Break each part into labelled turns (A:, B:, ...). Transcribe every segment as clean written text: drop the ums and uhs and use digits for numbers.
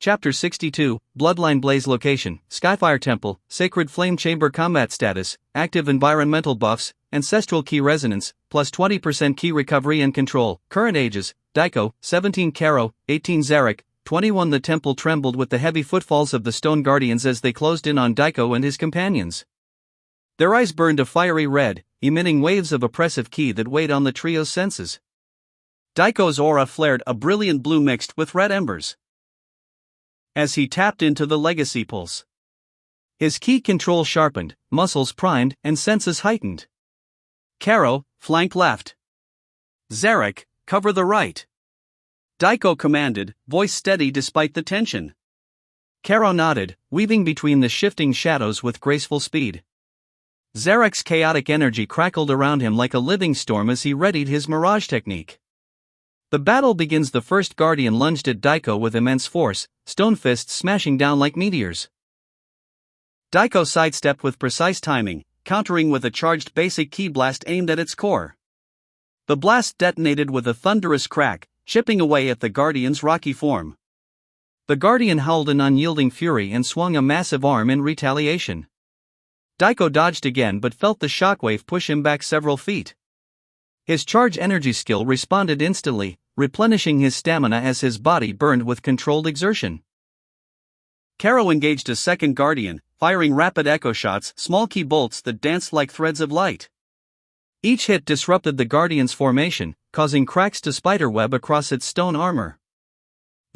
A: Chapter 62, Bloodline Blaze Location, Skyfire Temple, Sacred Flame Chamber Combat Status, Active Environmental Buffs, Ancestral Key Resonance, plus 20% Key Recovery and Control. Current Ages, Daiko, 17 Karo, 18 Zarek, 21. The temple trembled with the heavy footfalls of the Stone Guardians as they closed in on Daiko and his companions. Their eyes burned a fiery red, emitting waves of oppressive ki that weighed on the trio's senses. Daiko's aura flared a brilliant blue mixed with red embers as he tapped into the legacy pulse. His ki control sharpened, muscles primed, and senses heightened. Karo, flank left. Zarek, cover the right. Daiko commanded, voice steady despite the tension. Karo nodded, weaving between the shifting shadows with graceful speed. Zarek's chaotic energy crackled around him like a living storm as he readied his mirage technique. The battle begins. The first guardian lunged at Daiko with immense force, stone fists smashing down like meteors. Daiko sidestepped with precise timing, countering with a charged basic ki blast aimed at its core. The blast detonated with a thunderous crack, chipping away at the guardian's rocky form. The guardian howled in unyielding fury and swung a massive arm in retaliation. Daiko dodged again but felt the shockwave push him back several feet. His charge energy skill responded instantly, replenishing his stamina as his body burned with controlled exertion. Karo engaged a second guardian, firing rapid echo shots, small ki bolts that danced like threads of light. Each hit disrupted the guardian's formation, causing cracks to spiderweb across its stone armor.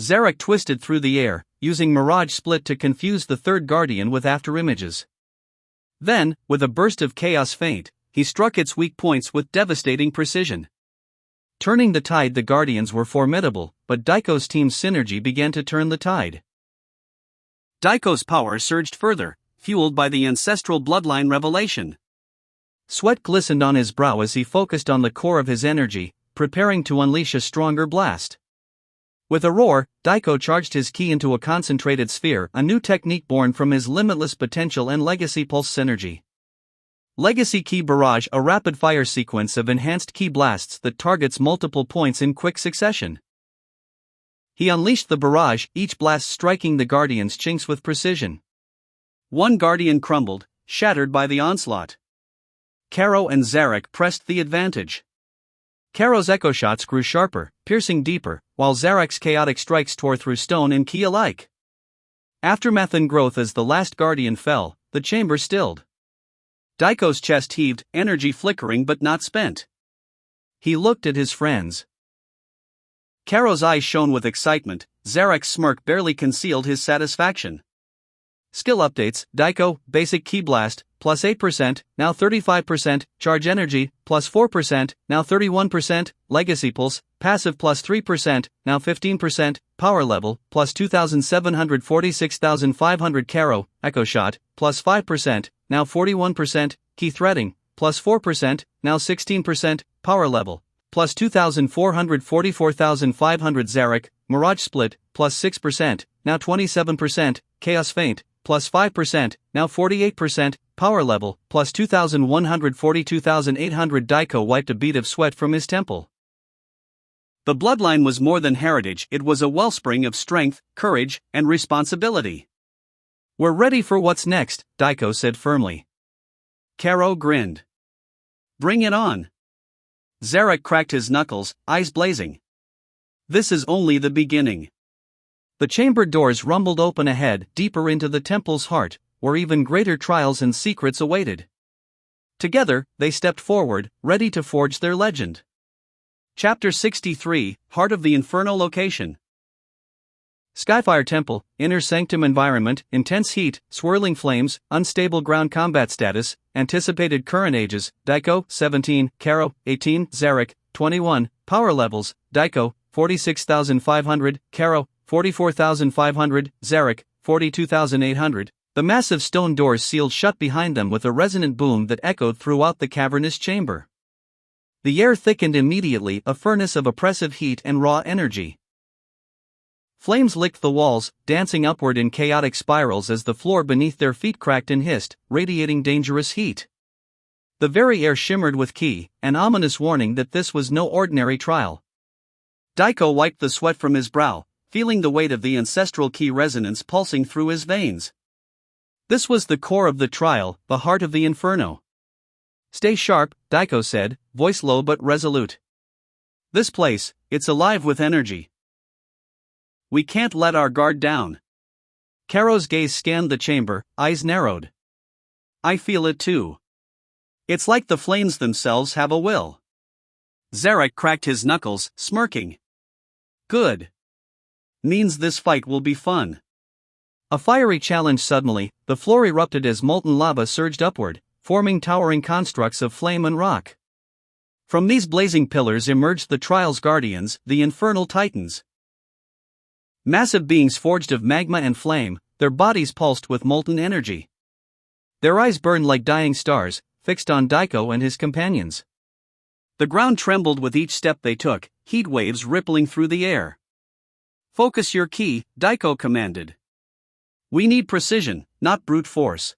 A: Zarek twisted through the air, using Mirage Split to confuse the third guardian with afterimages. Then, with a burst of chaos feint, he struck its weak points with devastating precision. Turning the tide. The guardians were formidable, but Daiko's team's synergy began to turn the tide. Daiko's power surged further, fueled by the ancestral bloodline revelation. Sweat glistened on his brow as he focused on the core of his energy, preparing to unleash a stronger blast. With a roar, Daiko charged his ki into a concentrated sphere, a new technique born from his limitless potential and Legacy Pulse synergy. Legacy Ki Barrage, a rapid-fire sequence of enhanced ki blasts that targets multiple points in quick succession. He unleashed the barrage, each blast striking the guardian's chinks with precision. One guardian crumbled, shattered by the onslaught. Karo and Zarek pressed the advantage. Karo's echo shots grew sharper, piercing deeper, while Zarek's chaotic strikes tore through stone and ki alike. Aftermath and growth. As the last guardian fell, the chamber stilled. Daiko's chest heaved, energy flickering but not spent. He looked at his friends. Karo's eyes shone with excitement, Zarek's smirk barely concealed his satisfaction. Skill updates: Daiko, Basic Ki Blast, plus 8%, now 35%, Charge Energy, plus 4%, now 31%, Legacy Pulse, Passive plus 3%, now 15%, Power Level, plus 2,746,500 Karo, Echo Shot, plus 5%, now 41%, Ki Threading, plus 4%, now 16%, Power Level, plus 2,444,500 Zarek, Mirage Split, plus 6%, now 27%, Chaos Feint, plus 5%, now 48%, Power Level, plus 2,142,800. Daiko wiped a bead of sweat from his temple. The bloodline was more than heritage, it was a wellspring of strength, courage, and responsibility. "We're ready for what's next," Daiko said firmly. Karo grinned. "Bring it on." Zarek cracked his knuckles, eyes blazing. "This is only the beginning." The chamber doors rumbled open ahead, deeper into the temple's heart, where even greater trials and secrets awaited. Together, they stepped forward, ready to forge their legend. Chapter 63, Heart of the Inferno Location. Skyfire Temple, Inner Sanctum Environment, Intense Heat, Swirling Flames, Unstable Ground Combat Status, Anticipated Current Ages, Daiko, 17, Karo, 18, Zarek, 21, Power Levels, Daiko, 46,500, Karo, 44,500, Zarek, 42,800. The massive stone doors sealed shut behind them with a resonant boom that echoed throughout the cavernous chamber. The air thickened immediately, a furnace of oppressive heat and raw energy. Flames licked the walls, dancing upward in chaotic spirals as the floor beneath their feet cracked and hissed, radiating dangerous heat. The very air shimmered with ki, an ominous warning that this was no ordinary trial. Daiko wiped the sweat from his brow, feeling the weight of the ancestral key resonance pulsing through his veins. This was the core of the trial, the heart of the inferno. "Stay sharp," Daiko said, voice low but resolute. "This place, it's alive with energy. We can't let our guard down." Karo's gaze scanned the chamber, eyes narrowed. "I feel it too. It's like the flames themselves have a will." Zarek cracked his knuckles, smirking. "Good. Means this fight will be fun." A fiery challenge. Suddenly, the floor erupted as molten lava surged upward, forming towering constructs of flame and rock. From these blazing pillars emerged the trial's guardians, the infernal titans. Massive beings forged of magma and flame, their bodies pulsed with molten energy. Their eyes burned like dying stars, fixed on Daiko and his companions. The ground trembled with each step they took, heat waves rippling through the air. "Focus your ki," Daiko commanded. "We need precision, not brute force."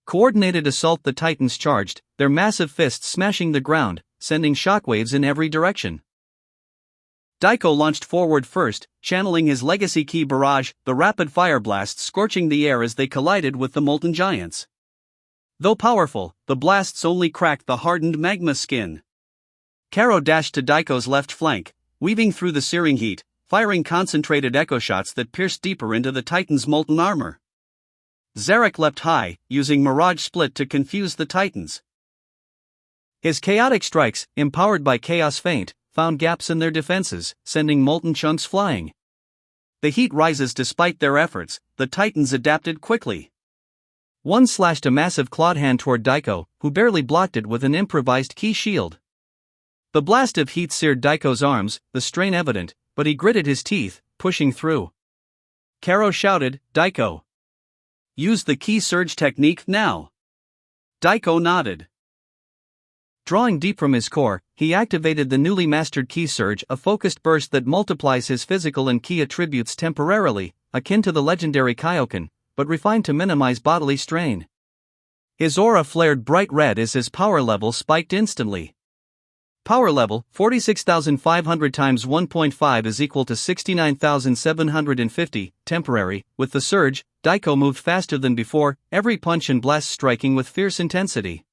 A: Coordinated assault. The titans charged, their massive fists smashing the ground, sending shockwaves in every direction. Daiko launched forward first, channeling his legacy ki barrage, the rapid fire blasts scorching the air as they collided with the molten giants. Though powerful, the blasts only cracked the hardened magma skin. Karo dashed to Daiko's left flank, weaving through the searing heat, firing concentrated echo shots that pierced deeper into the Titan's molten armor. Zarek leapt high, using Mirage Split to confuse the Titans. His chaotic strikes, empowered by Chaos Feint, found gaps in their defenses, sending molten chunks flying. The heat rises despite their efforts, the Titans adapted quickly. One slashed a massive clawed hand toward Daiko, who barely blocked it with an improvised ki shield. The blast of heat seared Daiko's arms, the strain evident, but he gritted his teeth, pushing through. Karo shouted, "Daiko! Use the ki surge technique now!" Daiko nodded. Drawing deep from his core, he activated the newly mastered ki surge, a focused burst that multiplies his physical and ki attributes temporarily, akin to the legendary Kaioken, but refined to minimize bodily strain. His aura flared bright red as his power level spiked instantly. Power level, 46,500 times 1.5 is equal to 69,750, temporary. With the surge, Daiko moved faster than before, every punch and blast striking with fierce intensity.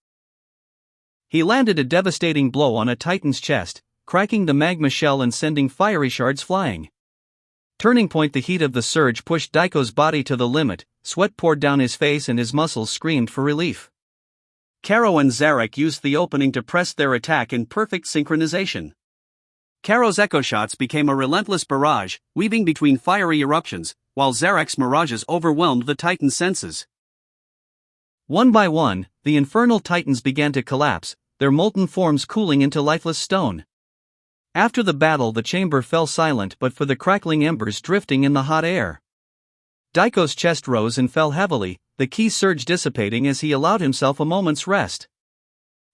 A: He landed a devastating blow on a Titan's chest, cracking the magma shell and sending fiery shards flying. Turning point. The heat of the surge pushed Daiko's body to the limit, sweat poured down his face and his muscles screamed for relief. Karo and Zarek used the opening to press their attack in perfect synchronization. Karo's echo shots became a relentless barrage, weaving between fiery eruptions, while Zarek's mirages overwhelmed the Titan's senses. One by one, the infernal Titans began to collapse, their molten forms cooling into lifeless stone. After the battle, the chamber fell silent but for the crackling embers drifting in the hot air. Daiko's chest rose and fell heavily, the ki surge dissipating as he allowed himself a moment's rest.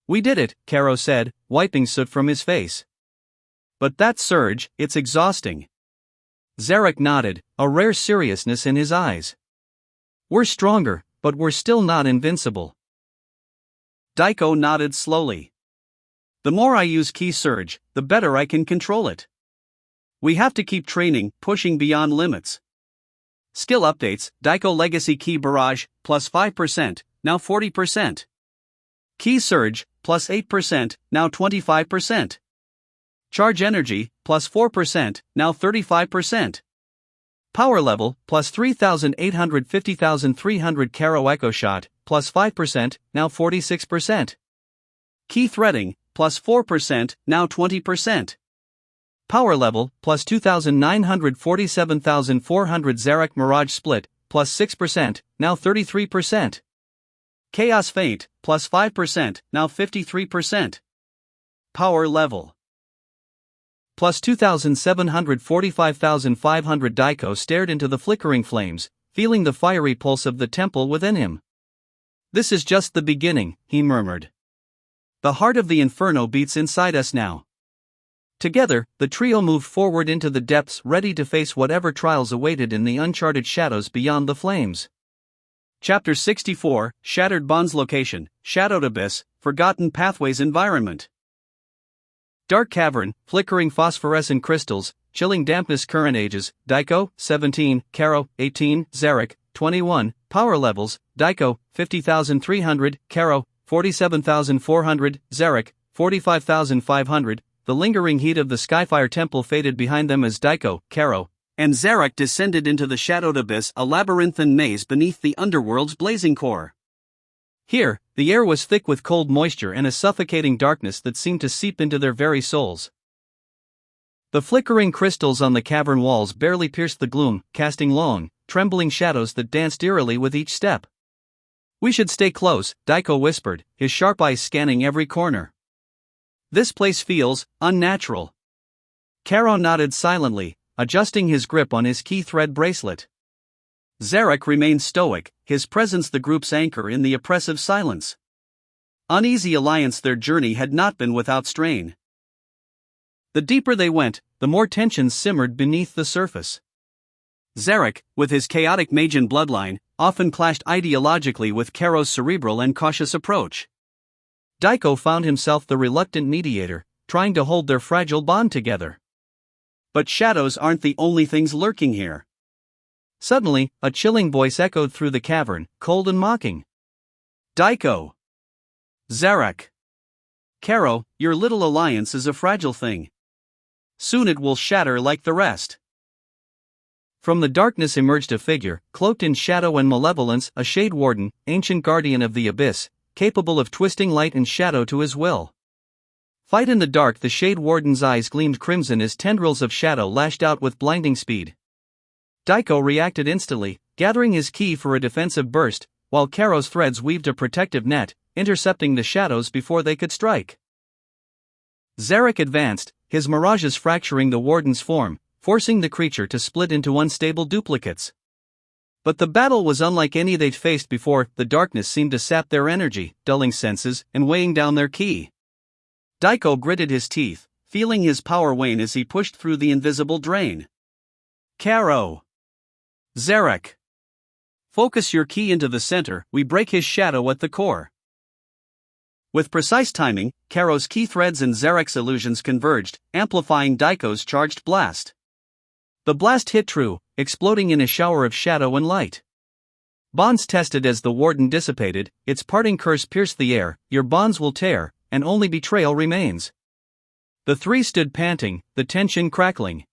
A: "We did it," Karo said, wiping soot from his face. "But that surge, it's exhausting." Zarek nodded, a rare seriousness in his eyes. "We're stronger, but we're still not invincible." Daiko nodded slowly. "The more I use ki surge, the better I can control it. We have to keep training, pushing beyond limits." Skill updates. Daiko Legacy Ki Barrage, plus 5%, now 40%. Ki Surge, plus 8%, now 25%. Charge Energy, plus 4%, now 35%. Power Level, plus 3,850,300. Karo Echo Shot, plus 5%, now 46%. Ki Threading, plus 4%, now 20%. Power Level, plus 2,947,400. Zarek Mirage Split, plus 6%, now 33%. Chaos Feint, plus 5%, now 53%. Power Level, plus 2,745,500. Daiko stared into the flickering flames, feeling the fiery pulse of the temple within him. "This is just the beginning," he murmured. "The heart of the inferno beats inside us now." Together, the trio moved forward into the depths, ready to face whatever trials awaited in the uncharted shadows beyond the flames. Chapter 64, Shattered Bonds. Location, Shadowed Abyss, Forgotten Pathways. Environment: dark cavern, flickering phosphorescent crystals, chilling dampness current ages, Daiko, 17, Karo, 18, Zarek, 21, power levels, Daiko, 50,300, Karo, 47,400, Zarek, 45,500, the lingering heat of the Skyfire Temple faded behind them as Daiko, Karo, and Zarek descended into the shadowed abyss, a labyrinthine maze beneath the underworld's blazing core. Here, the air was thick with cold moisture and a suffocating darkness that seemed to seep into their very souls. The flickering crystals on the cavern walls barely pierced the gloom, casting long, trembling shadows that danced eerily with each step. "We should stay close," Daiko whispered, his sharp eyes scanning every corner. "This place feels unnatural." Karo nodded silently, adjusting his grip on his key thread bracelet. Zarek remained stoic, his presence the group's anchor in the oppressive silence. Uneasy alliance, their journey had not been without strain. The deeper they went, the more tensions simmered beneath the surface. Zarek, with his chaotic Magian bloodline, often clashed ideologically with Karo's cerebral and cautious approach. Daiko found himself the reluctant mediator, trying to hold their fragile bond together. But shadows aren't the only things lurking here. Suddenly, a chilling voice echoed through the cavern, cold and mocking. "Daiko! Zarek! Karo, your little alliance is a fragile thing. Soon it will shatter like the rest." From the darkness emerged a figure, cloaked in shadow and malevolence, a Shade Warden, ancient guardian of the abyss, capable of twisting light and shadow to his will. Fight in the dark, the Shade Warden's eyes gleamed crimson as tendrils of shadow lashed out with blinding speed. Daiko reacted instantly, gathering his key for a defensive burst, while Karo's threads weaved a protective net, intercepting the shadows before they could strike. Zarek advanced, his mirages fracturing the Warden's form, forcing the creature to split into unstable duplicates. But the battle was unlike any they'd faced before. The darkness seemed to sap their energy, dulling senses, and weighing down their ki. Daiko gritted his teeth, feeling his power wane as he pushed through the invisible drain. "Karo! Zarek! Focus your ki into the center, we break his shadow at the core." With precise timing, Karo's key threads and Zarek's illusions converged, amplifying Daiko's charged blast. The blast hit true, exploding in a shower of shadow and light. Bonds tested as the Warden dissipated, its parting curse pierced the air, "Your bonds will tear, and only betrayal remains." The three stood panting, the tension crackling.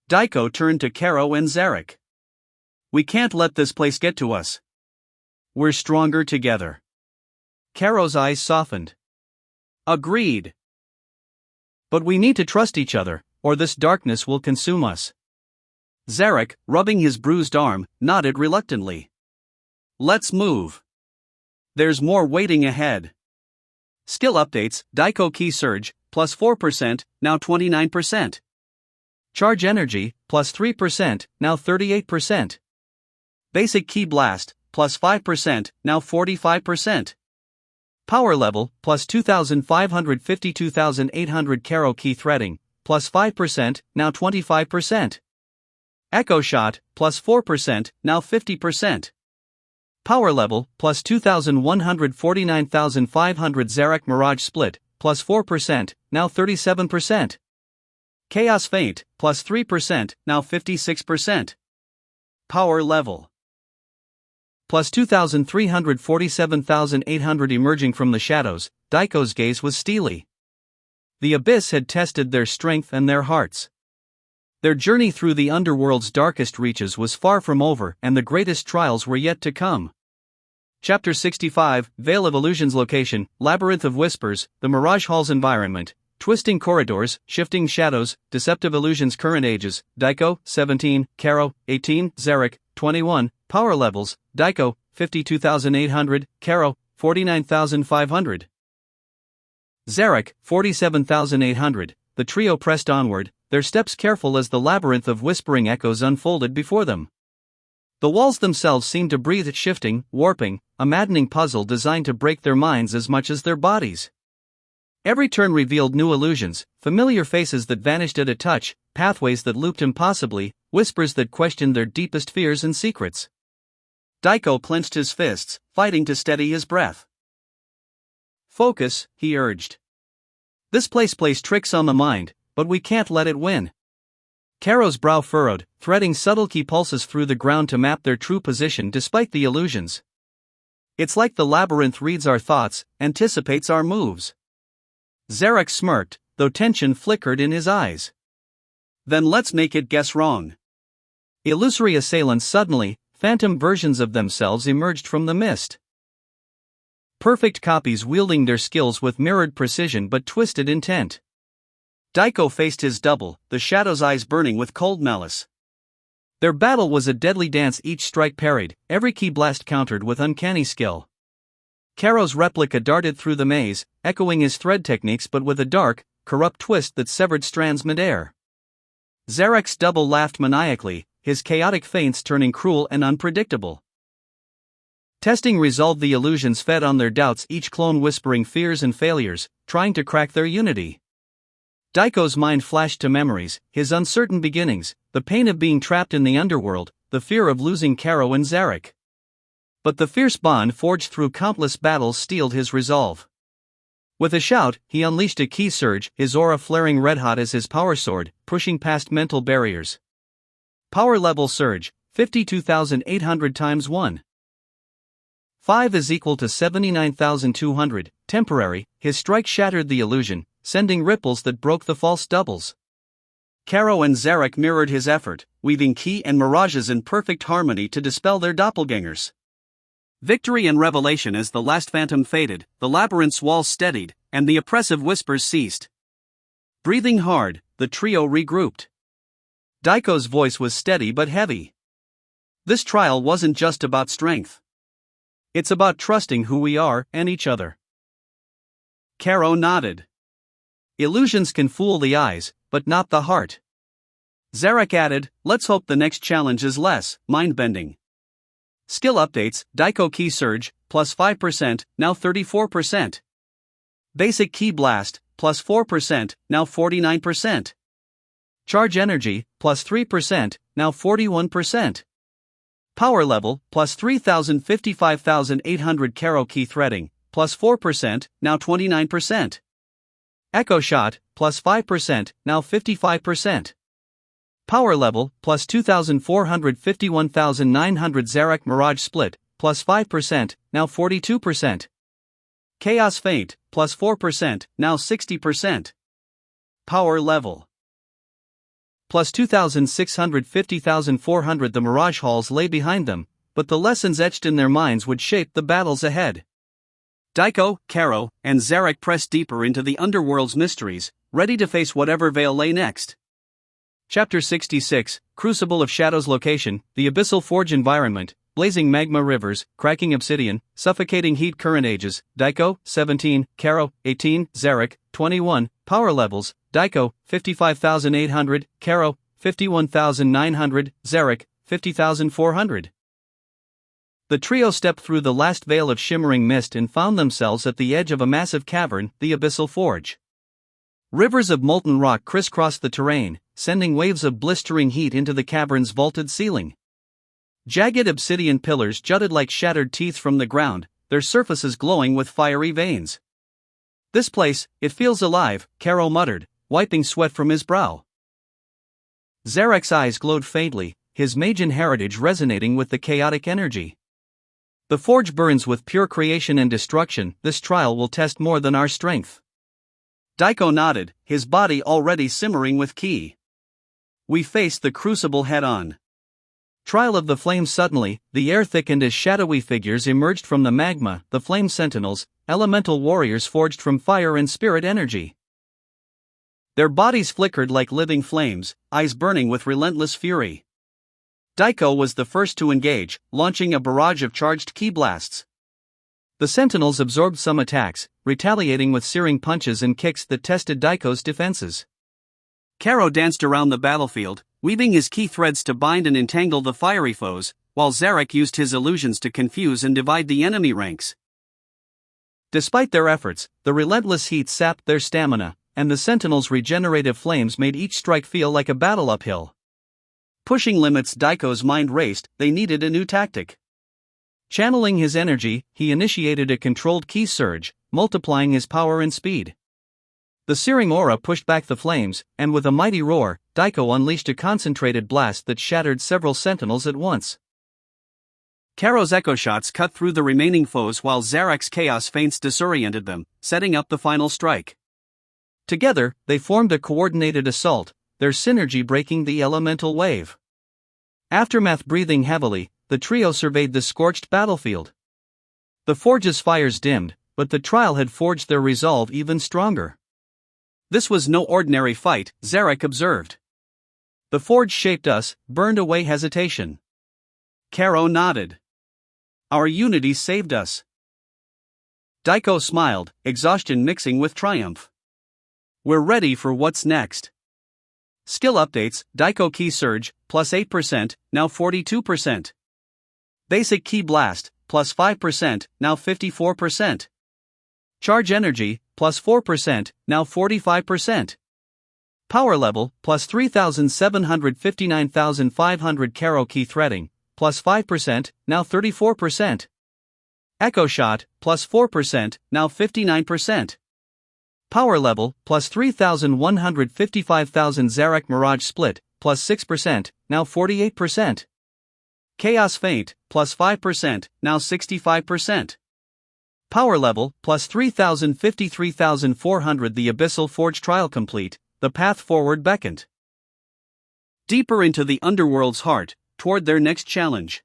A: Daiko turned to Karo and Zarek. "We can't let this place get to us. We're stronger together." Karo's eyes softened. "Agreed. But we need to trust each other, or this darkness will consume us." Zarek, rubbing his bruised arm, nodded reluctantly. "Let's move. There's more waiting ahead." Skill updates: Daiko Ki Surge, plus 4%, now 29%. Charge Energy, plus 3%, now 38%. Basic Ki Blast, plus 5%, now 45%. Power Level, plus 2,552,800. Karo Ki Threading, plus 5%, now 25%. Echo Shot, plus 4%, now 50%. Power Level, plus 2,149,500. Zarek Mirage Split, plus 4%, now 37%. Chaos Feint, plus 3%, now 56%. Power Level, plus 2,347,800. Emerging from the shadows, Daiko's gaze was steely. The abyss had tested their strength and their hearts. Their journey through the underworld's darkest reaches was far from over, and the greatest trials were yet to come. Chapter 65, Veil of Illusions. Location: Labyrinth of Whispers, the Mirage Hall's environment. Twisting corridors, shifting shadows, deceptive illusions. Current ages: Daiko, 17, Karo, 18, Zarek, 21. Power levels: Daiko, 52,800, Karo, 49,500. Zarek, 47,800. The trio pressed onward, their steps careful as the labyrinth of whispering echoes unfolded before them. The walls themselves seemed to breathe, shifting, warping, a maddening puzzle designed to break their minds as much as their bodies. Every turn revealed new illusions, familiar faces that vanished at a touch, pathways that looped impossibly, whispers that questioned their deepest fears and secrets. Daiko clenched his fists, fighting to steady his breath. "Focus," he urged. "This place plays tricks on the mind, but we can't let it win." Karo's brow furrowed, threading subtle key pulses through the ground to map their true position despite the illusions. It's like the labyrinth reads our thoughts, anticipates our moves. Zarek smirked, though tension flickered in his eyes. Then let's make it guess wrong. Illusory assailants suddenly, phantom versions of themselves emerged from the mist. Perfect copies wielding their skills with mirrored precision but twisted intent. Daiko faced his double, the shadow's eyes burning with cold malice. Their battle was a deadly dance, each strike parried, every key blast countered with uncanny skill. Karo's replica darted through the maze, echoing his thread techniques but with a dark, corrupt twist that severed strands midair. Zarek's double laughed maniacally, his chaotic feints turning cruel and unpredictable. Testing resolved the illusions fed on their doubts, each clone whispering fears and failures, trying to crack their unity. Daiko's mind flashed to memories, his uncertain beginnings, the pain of being trapped in the underworld, the fear of losing Karo and Zarek. But the fierce bond forged through countless battles steeled his resolve. With a shout, he unleashed a key surge, his aura flaring red-hot as his power sword, pushing past mental barriers. Power level surge, 52,800 times 1. 5 is equal to 79,200, temporary, his strike shattered the illusion, sending ripples that broke the false doubles. Karo and Zarek mirrored his effort, weaving ki and mirages in perfect harmony to dispel their doppelgangers. Victory and revelation as the last phantom faded, the labyrinth's walls steadied, and the oppressive whispers ceased. Breathing hard, the trio regrouped. Daiko's voice was steady but heavy. This trial wasn't just about strength. It's about trusting who we are and each other. Karo nodded. Illusions can fool the eyes, but not the heart. Zarek added, let's hope the next challenge is less mind-bending. Skill updates, Daiko Key Surge, plus 5%, now 34%. Basic Key Blast, plus 4%, now 49%. Charge Energy, plus 3%, now 41%. Power Level, plus 3,055,800 Karo Key Threading, plus 4%, now 29%. Echo Shot, plus 5%, now 55%. Power Level, plus 2,451,900 Zarek Mirage Split, plus 5%, now 42%. Chaos Feint, plus 4%, now 60%. Power Level, plus 2,650,400. The Mirage Halls lay behind them, but the lessons etched in their minds would shape the battles ahead. Daiko, Karo, and Zarek pressed deeper into the underworld's mysteries, ready to face whatever veil lay next. Chapter 66, Crucible of Shadows. Location, the Abyssal Forge. Environment, blazing magma rivers, cracking obsidian, suffocating heat. Current ages, Daiko, 17, Karo, 18, Zarek, 21. Power levels, Daiko, 55,800, Karo, 51,900, Zarek, 50,400. The trio stepped through the last veil of shimmering mist and found themselves at the edge of a massive cavern, the Abyssal Forge. Rivers of molten rock crisscrossed the terrain, sending waves of blistering heat into the cavern's vaulted ceiling. Jagged obsidian pillars jutted like shattered teeth from the ground, their surfaces glowing with fiery veins. This place, it feels alive, Karo muttered, wiping sweat from his brow. Zarek's eyes glowed faintly, his Magian heritage resonating with the chaotic energy. The forge burns with pure creation and destruction. This trial will test more than our strength. Daiko nodded, his body already simmering with ki. We faced the crucible head-on. Trial of the flames. Suddenly, the air thickened as shadowy figures emerged from the magma, the flame sentinels, elemental warriors forged from fire and spirit energy. Their bodies flickered like living flames, eyes burning with relentless fury. Daiko was the first to engage, launching a barrage of charged ki blasts. The sentinels absorbed some attacks, retaliating with searing punches and kicks that tested Daiko's defenses. Karo danced around the battlefield, weaving his ki threads to bind and entangle the fiery foes, while Zarek used his illusions to confuse and divide the enemy ranks. Despite their efforts, the relentless heat sapped their stamina, and the sentinels' regenerative flames made each strike feel like a battle uphill. Pushing limits, Daiko's mind raced. They needed a new tactic. Channeling his energy, he initiated a controlled ki surge, multiplying his power and speed. The searing aura pushed back the flames, and with a mighty roar, Daiko unleashed a concentrated blast that shattered several sentinels at once. Karo's echo shots cut through the remaining foes while Zarek's chaos feints disoriented them, setting up the final strike. Together, they formed a coordinated assault, their synergy breaking the elemental wave. Aftermath breathing heavily, the trio surveyed the scorched battlefield. The forge's fires dimmed, but the trial had forged their resolve even stronger. This was no ordinary fight, Zarek observed. The forge shaped us, burned away hesitation. Karo nodded. Our unity saved us. Daiko smiled, exhaustion mixing with triumph. We're ready for what's next. Skill updates: Daiko Key Surge, plus 8%, now 42%. Basic Key Blast, plus 5%, now 54%. Charge Energy, plus 4%, now 45%. Power Level, plus 3,759,500. Karo Key Threading, plus 5%, now 34%. Echo Shot, plus 4%, now 59%. Power Level, plus 3,155,000. Zarek Mirage Split, plus 6%, now 48%. Chaos Feint, plus 5%, now 65%. Power Level, plus 3,053,400. The Abyssal Forge trial complete, the path forward beckoned. Deeper into the underworld's heart, toward their next challenge.